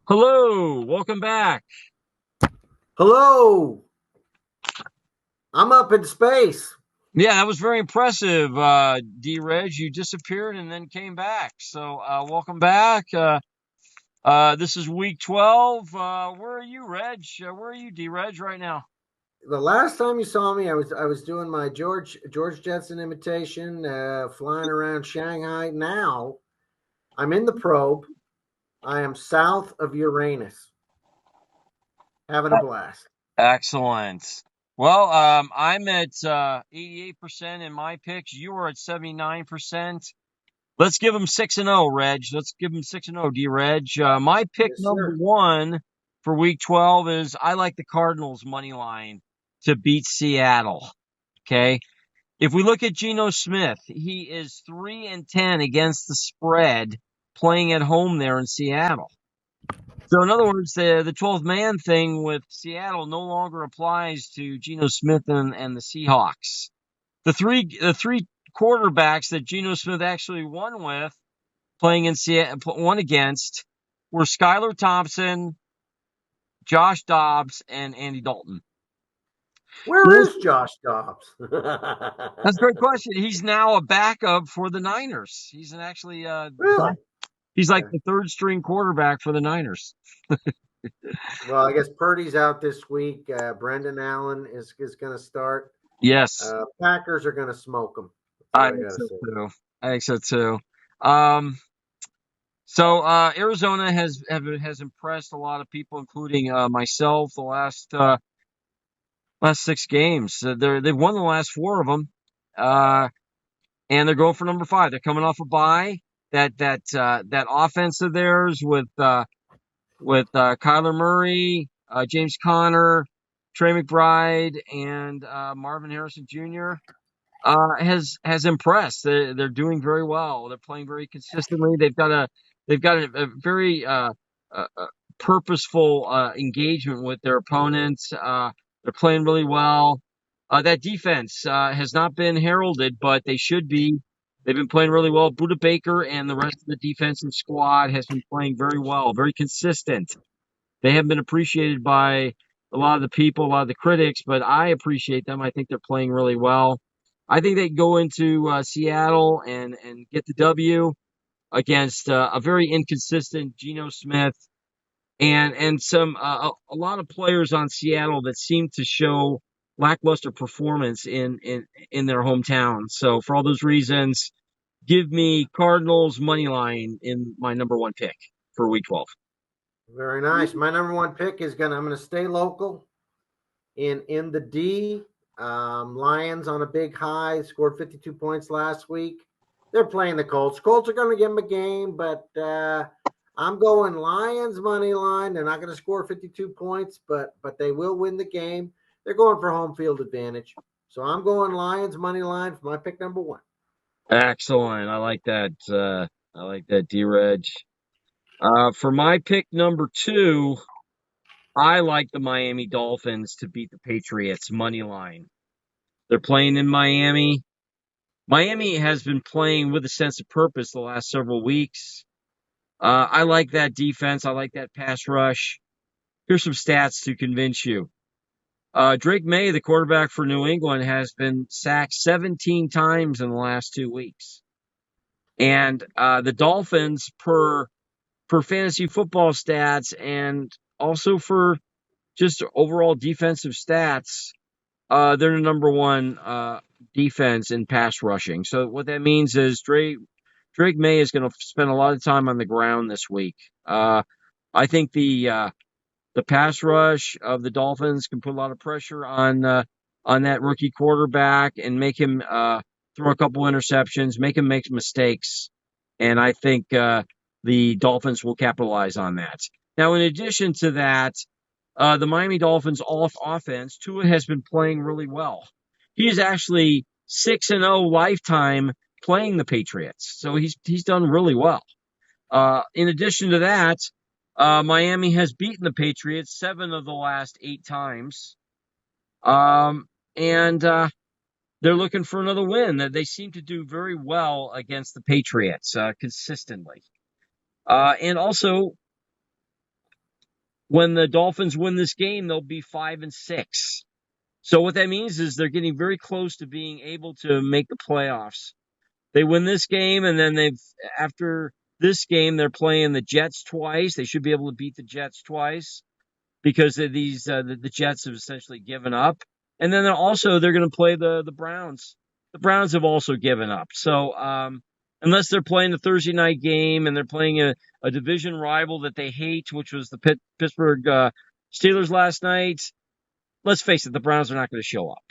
Hello, welcome back. Hello, I'm up in space. Yeah, that was very impressive, D-Reg. You disappeared and then came back. So, welcome back. This is week 12. Where are you, Reg? Where are you, D-Reg, right now? The last time you saw me, I was doing my George Jetson imitation, flying around Shanghai. Now I'm in the probe. I am south of Uranus, having a blast. Excellent. Well, I'm at 88% in my picks. You are at 79%. Let's give them 6-0, Reg. Let's give them 6-0, D-Reg. My pick Yes, number sir. one for week 12 is I like the Cardinals money line to beat Seattle. Okay. If we look at Geno Smith, he is 3-10 against the spread playing at home there in Seattle. So in other words, the 12th man thing with Seattle no longer applies to Geno Smith and the Seahawks. The three quarterbacks that Geno Smith actually won with playing in Seattle, won against, were Skylar Thompson, Josh Dobbs, and Andy Dalton. Where Those, is Josh Dobbs? that's a great question. He's now a backup for the Niners. Really? He's like Okay. the third string quarterback for the Niners. Well, I guess Purdy's out this week. Brendan Allen is going to start. Yes, Packers are going to smoke them. That's all I I think got to so say. too. I think so too. Um, so Arizona has impressed a lot of people, including myself, the last 6 games. They've won the last 4 of them. And they're going for number 5. They're coming off a bye. That offense of theirs with Kyler Murray, James Conner, Trey McBride, and Marvin Harrison Jr. Has impressed. They're doing very well. They're playing very consistently. They've got a very purposeful engagement with their opponents. They're playing really well. That defense has not been heralded, but they should be. They've been playing really well. Buda Baker and the rest of the defensive squad has been playing very well, very consistent. They have been appreciated by a lot of the people, a lot of the critics, but I appreciate them. I think they're playing really well. I think they go into Seattle and get the W against a very inconsistent Geno Smith and some a lot of players on Seattle that seem to show lackluster performance in their hometown. So for all those reasons, give me Cardinals money line in my number one pick for Week 12. Very nice. My number one pick is I'm gonna stay local in the D. Lions on a big high, scored 52 points last week. They're playing the Colts. Colts are going to give them a game, but I'm going Lions money line. They're not going to score 52 points, but they will win the game. They're going for home field advantage. So I'm going Lions money line for my pick number one. Excellent. I like that. I like that, D-Reg. For my pick number two, I like the Miami Dolphins to beat the Patriots money line. They're playing in Miami. Miami has been playing with a sense of purpose the last several weeks. I like that defense. I like that pass rush. Here's some stats to convince you. Drake May, the quarterback for New England, has been sacked 17 times in the last 2 weeks. And the Dolphins, per fantasy football stats and also for just overall defensive stats, they're the number one defense in pass rushing. So what that means is Drake May is going to spend a lot of time on the ground this week. I think the pass rush of the Dolphins can put a lot of pressure on that rookie quarterback and make him throw a couple interceptions, make him make mistakes, and I think the Dolphins will capitalize on that. Now, in addition to that, the Miami Dolphins offense, Tua has been playing really well. He is actually 6-0 lifetime playing the Patriots, so he's done really well. In addition to that, Miami has beaten the Patriots 7 of the last 8 times. And they're looking for another win. They seem to do very well against the Patriots consistently. And also, When the Dolphins win this game, they'll be 5-6. So what that means is they're getting very close to being able to make the playoffs. They win this game, and then after this game, they're playing the Jets twice. They should be able to beat the Jets twice because of the Jets have essentially given up. And then they're going to play the Browns. The Browns have also given up. So unless they're playing the Thursday night game and they're playing a division rival that they hate, which was the Pittsburgh Steelers last night, let's face it, the Browns are not going to show up.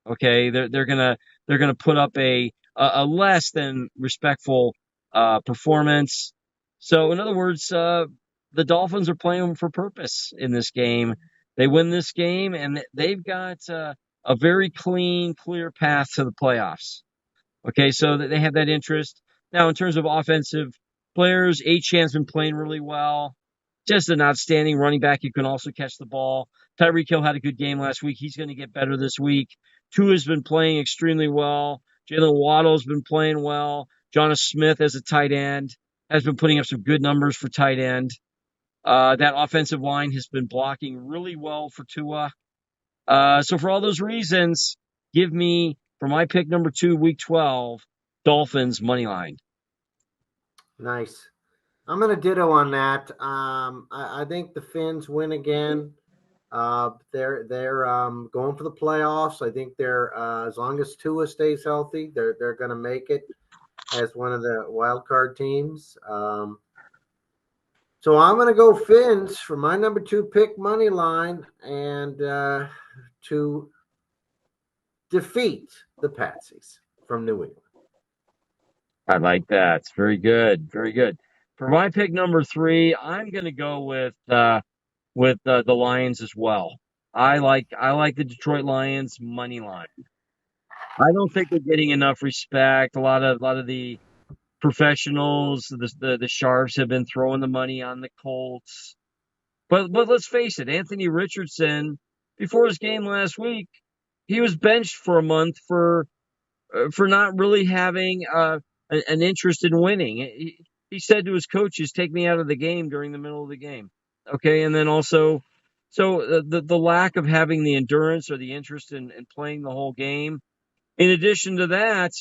Okay, they're gonna put up a less than respectful performance. So in other words, the Dolphins are playing for purpose in this game. They win this game, and they've got a very clear path to the playoffs. Okay, so they have that interest. Now, in terms of offensive players, Achane's been playing really well. Just an outstanding running back. You can also catch the ball. Tyreek Hill had a good game last week. He's going to get better this week. Tua's been playing extremely well. Jalen Waddle's been playing well. Jonas Smith as a tight end has been putting up some good numbers for tight end. That offensive line has been blocking really well for Tua. So for all those reasons, give me, for my pick number 2, week 12, Dolphins money line. Nice. I'm going to ditto on that. I think the Finns win again. They're going for the playoffs. I think they're as long as Tua stays healthy, they're going to make it as one of the wild card teams. So I'm going to go Finns for my number 2 pick, money line, and to defeat the Patsies from New England. I like that. It's very good. Very good. For my pick number 3, I'm going to go with the Lions as well. I like the Detroit Lions money line. I don't think they're getting enough respect. A lot of the professionals, the sharps have been throwing the money on the Colts. But let's face it, Anthony Richardson, before his game last week, he was benched for a month for not really having an interest in winning. He said to his coaches, "Take me out of the game during the middle of the game." Okay, and then also, so the lack of having the endurance or the interest in playing the whole game. In addition to that,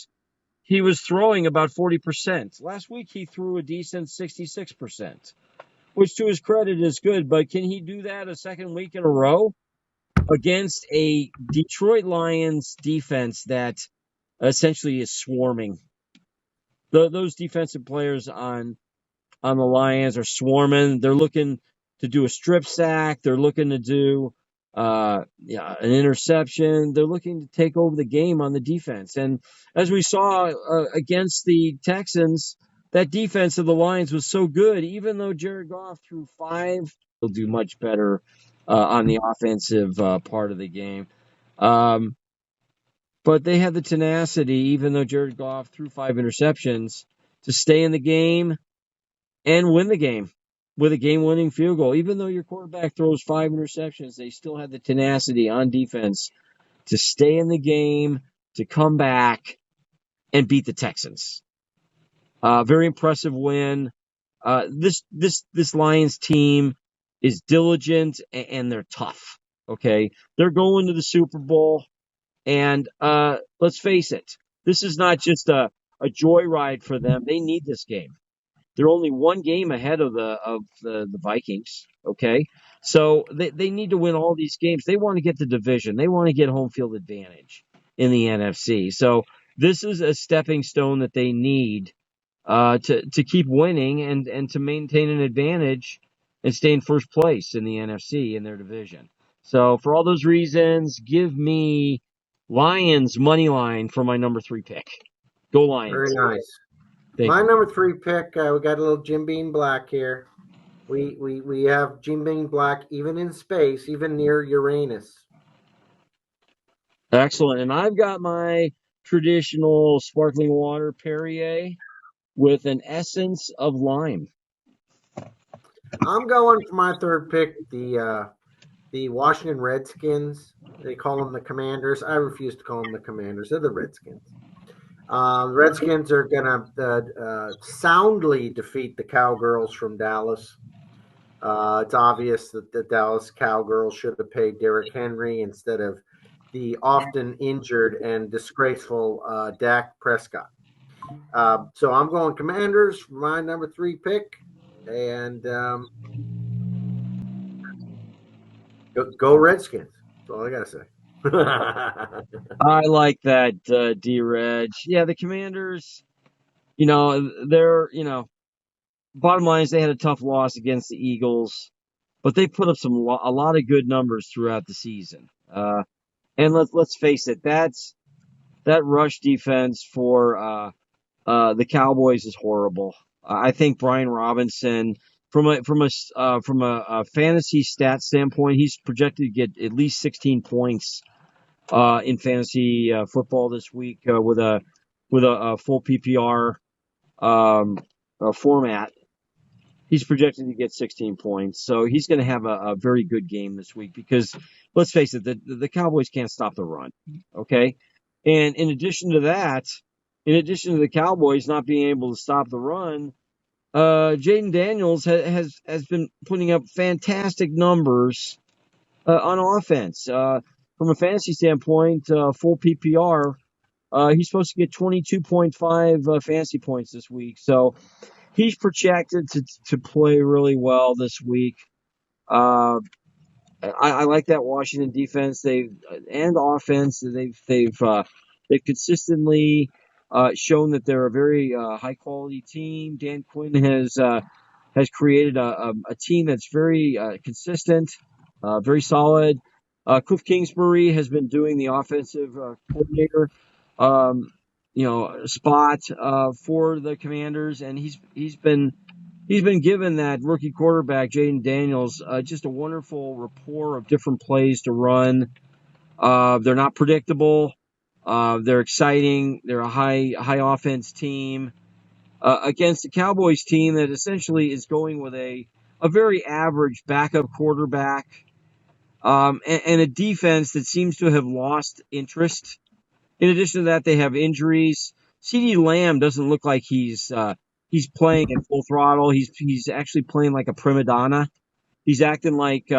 he was throwing about 40%. Last week he threw a decent 66%, which to his credit is good. But can he do that a second week in a row against a Detroit Lions defense that essentially is swarming? Those defensive players on the Lions are swarming. They're looking to do a strip sack. They're looking to do an interception. They're looking to take over the game on the defense. And as we saw against the Texans, that defense of the Lions was so good. Even though Jared Goff threw 5, he'll do much better on the offensive part of the game. But they had the tenacity, even though Jared Goff threw 5 interceptions, to stay in the game and win the game with a game-winning field goal. Even though your quarterback throws 5 interceptions, they still had the tenacity on defense to stay in the game, to come back, and beat the Texans. Very impressive win. This Lions team is diligent and they're tough. Okay, they're going to the Super Bowl, and let's face it, this is not just a joyride for them. They need this game. They're only one game ahead of the Vikings. Okay, so they need to win all these games. They want to get the division. They want to get home field advantage in the NFC. So this is a stepping stone that they need to keep winning and to maintain an advantage and stay in first place in the NFC in their division. So for all those reasons, give me Lions money line for my number 3 pick. Go Lions. Very nice. Thank My you. number 3 pick, we got a little Jim Beam Black here. We have Jim Beam Black even in space, even near Uranus. Excellent. And I've got my traditional sparkling water Perrier with an essence of lime. I'm going for my 3rd pick, the Washington Redskins. They call them the Commanders. I refuse to call them the Commanders. They're the Redskins. The Redskins are going to soundly defeat the Cowgirls from Dallas. It's obvious that the Dallas Cowgirls should have paid Derrick Henry instead of the often injured and disgraceful Dak Prescott. So I'm going Commanders for my number 3 pick, and go Redskins. That's all I gotta say. I like that, D-Reg. Yeah, the Commanders, they're, bottom line is they had a tough loss against the Eagles, but they put up a lot of good numbers throughout the season. And let's face it, that rush defense for the Cowboys is horrible. I think Brian Robinson, from a fantasy stat standpoint, he's projected to get at least 16 points in fantasy football this week with a full PPR um, format. He's projected to get 16 points, so he's going to have a very good game this week because let's face it, the Cowboys can't stop the run. Okay, and in addition to the Cowboys not being able to stop the run, Jaden Daniels has been putting up fantastic numbers on offense. From a fantasy standpoint, full PPR, he's supposed to get 22.5 fantasy points this week. So he's projected to play really well this week. Uh, I like that Washington defense. And offense. They've consistently shown that they're a very high quality team. Dan Quinn has created a team that's very consistent, very solid. Cliff Kingsbury has been doing the offensive coordinator, um, spot for the Commanders, and he's been given that rookie quarterback Jaden Daniels just a wonderful rapport of different plays to run. They're not predictable. They're exciting. They're a high offense team against a Cowboys team that essentially is going with a very average backup quarterback and a defense that seems to have lost interest. In addition to that, they have injuries. CeeDee Lamb doesn't look like he's playing at full throttle. He's actually playing like a prima donna. He's acting like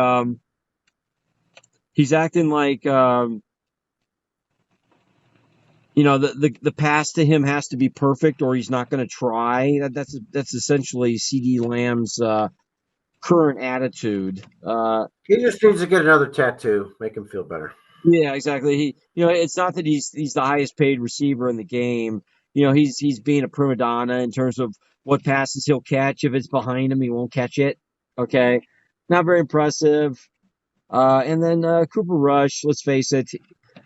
he's acting like the pass to him has to be perfect or he's not going to try. That's essentially CeeDee Lamb's current attitude. He just needs to get another tattoo, make him feel better. Yeah, exactly. It's not that he's the highest paid receiver in the game. He's being a prima donna in terms of what passes he'll catch. If it's behind him, he won't catch it. Okay, not very impressive. And then Cooper Rush. Let's face it.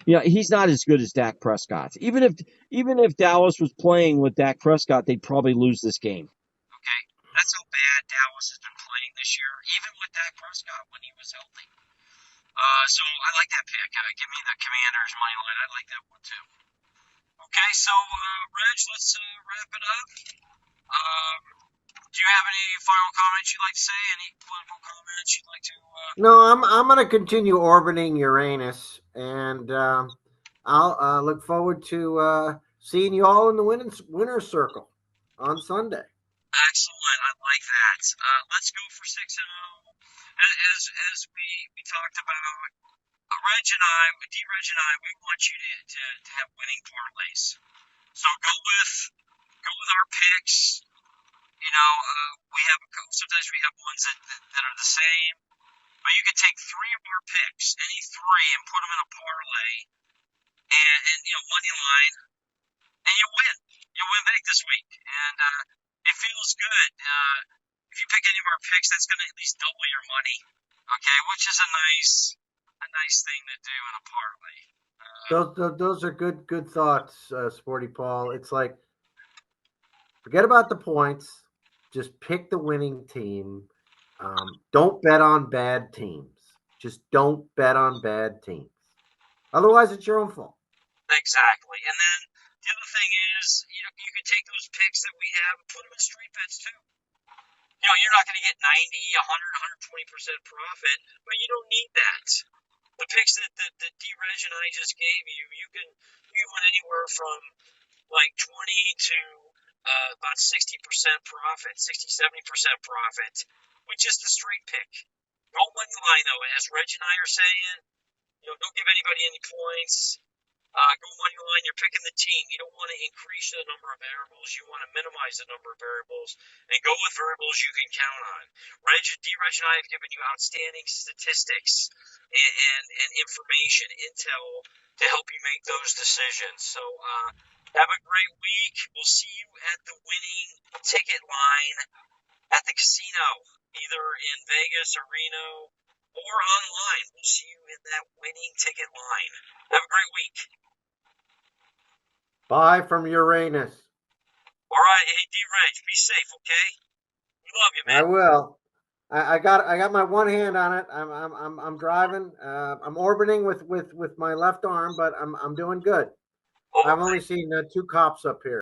He's not as good as Dak Prescott. Even if Dallas was playing with Dak Prescott, they'd probably lose this game. Okay, that's how bad Dallas has been playing this year, even with Dak Prescott when he was healthy. So I like that pick. Give me the Commanders money line. I like that one too. Okay, so Reg, let's wrap it up. Um, do you have any final comments you'd like to say? Any political comments you'd like to? No, I'm going to continue orbiting Uranus, and I'll look forward to seeing you all in the winner's circle on Sunday. Excellent. I like that. Let's go for 6-0. As we talked about, D-Reg and I, we want you to have winning parlays. So go with our picks. Sometimes we have ones that are the same, but you can take three of our picks, any three, and put them in a parlay, and money line, and you win. You win big this week, and it feels good. If you pick any of our picks, that's going to at least double your money. Okay, which is a nice thing to do in a parlay. Those are good thoughts, Sporty Paul. It's like, forget about the points. Just pick the winning team. Don't bet on bad teams. Just don't bet on bad teams. Otherwise, it's your own fault. Exactly. And then the other thing is, you can take those picks that we have and put them in street bets too. You're not going to get 90, 100, 120% profit, but you don't need that. The picks that D-Reg and I just gave you, you can win anywhere from like 20 to about 60% profit, 60, 70% profit. with just a straight pick. Go money line though, as Reg and I are saying. Don't give anybody any points. Go money line. You're picking the team. You don't want to increase the number of variables. You want to minimize the number of variables and go with variables you can count on. D-Reg and I have given you outstanding statistics and information, intel to help you make those decisions. So have a great week. We'll see you at the winning ticket line at the casino, either in Vegas or Reno or online. We'll see you in that winning ticket line. Have a great week. Bye from Uranus. All right, hey D-Reg, be safe, okay? We love you, man. I will. I got my one hand on it. I'm driving. I'm orbiting with my left arm, but I'm doing good. I've only seen 2 cops up here.